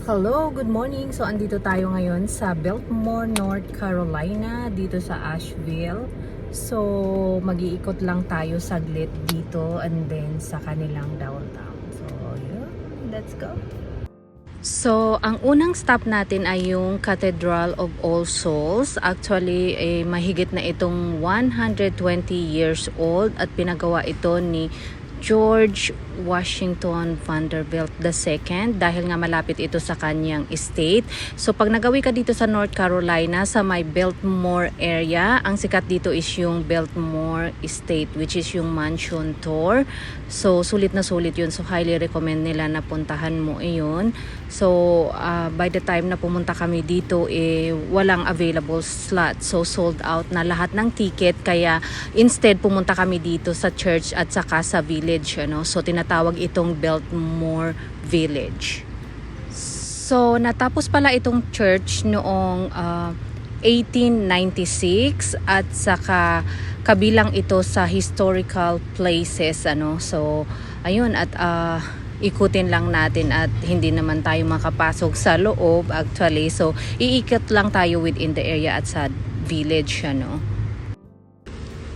Hello, good morning. So, andito tayo ngayon sa Biltmore, North Carolina, dito sa Asheville. So, mag-iikot lang tayo saglit dito and then sa kanilang downtown. So, yun. Let's go. So, ang unang stop natin ay yung Cathedral of All Souls. Actually, mahigit na itong 120 years old at pinagawa ito ni George Washington Vanderbilt II dahil nga malapit ito sa kanyang estate. So pag nagawi ka dito sa North Carolina sa may Biltmore area, ang sikat dito is yung Biltmore Estate, which is yung mansion tour. So sulit na sulit yun. So highly recommend nila na puntahan mo iyon. So by the time na pumunta kami dito, walang available slot. So sold out na lahat ng ticket, kaya instead pumunta kami dito sa church at saka sa village, ano. So tinatawag itong Biltmore Village. So natapos pala itong church noong 1896 at saka kabilang ito sa historical places, ano. So ayun, at ikutin lang natin at hindi naman tayo makapasok sa loob actually. So iikot lang tayo within the area at sa village, ano.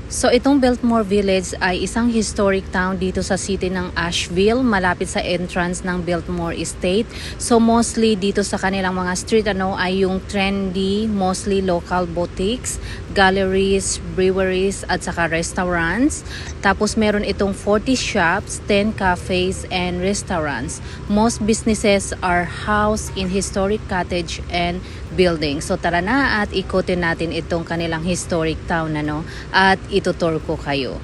So itong Biltmore Village ay isang historic town dito sa city ng Asheville, malapit sa entrance ng Biltmore Estate. So mostly dito sa kanilang mga street ay yung trendy, mostly local boutiques, galleries, breweries at saka restaurants. Tapos meron itong 40 shops, 10 cafes and restaurants. Most businesses are housed in historic cottage and buildings. So tara na at ikutin natin itong kanilang historic town, ano, at itutur ko kayo.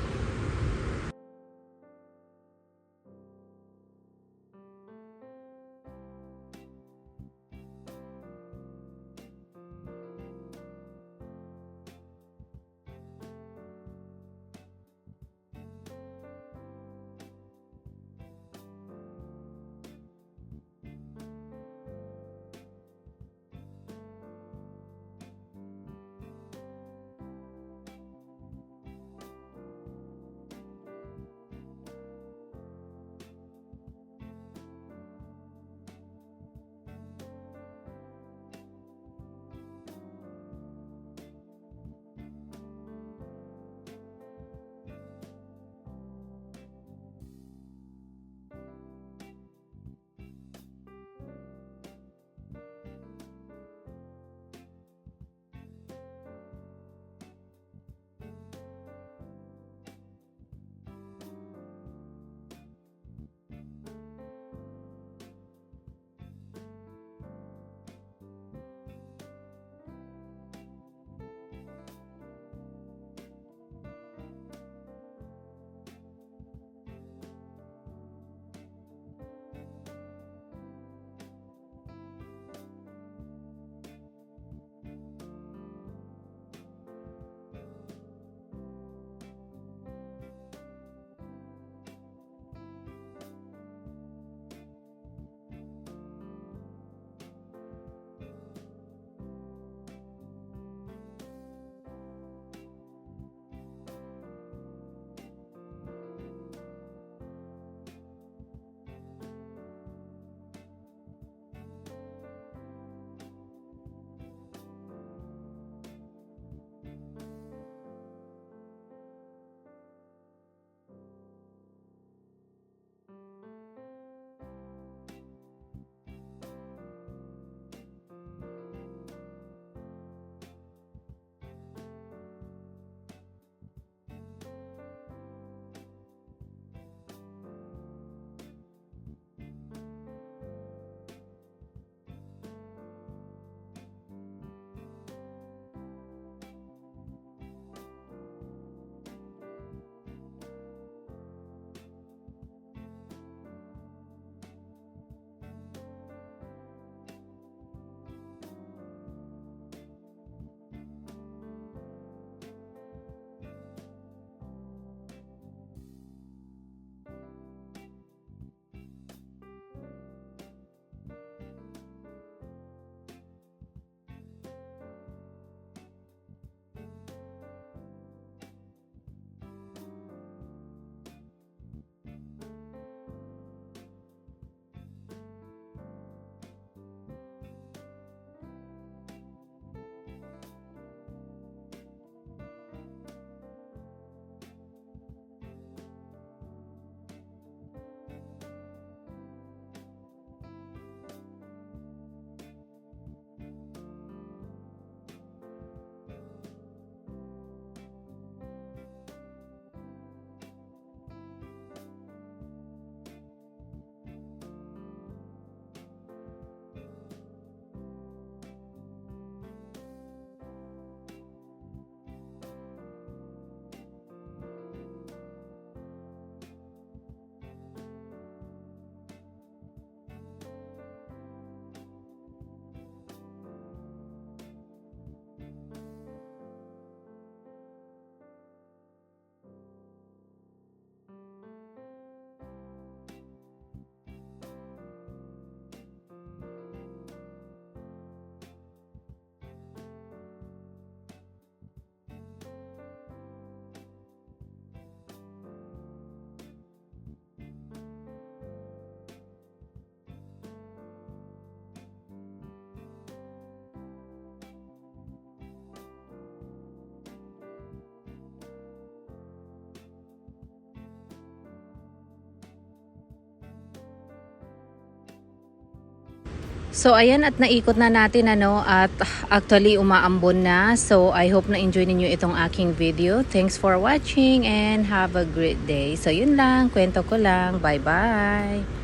So ayan, at naikot na natin at actually umaambon na. So I hope na enjoy ninyo itong aking video. Thanks for watching and have a great day. So yun lang, kwento ko lang. Bye bye.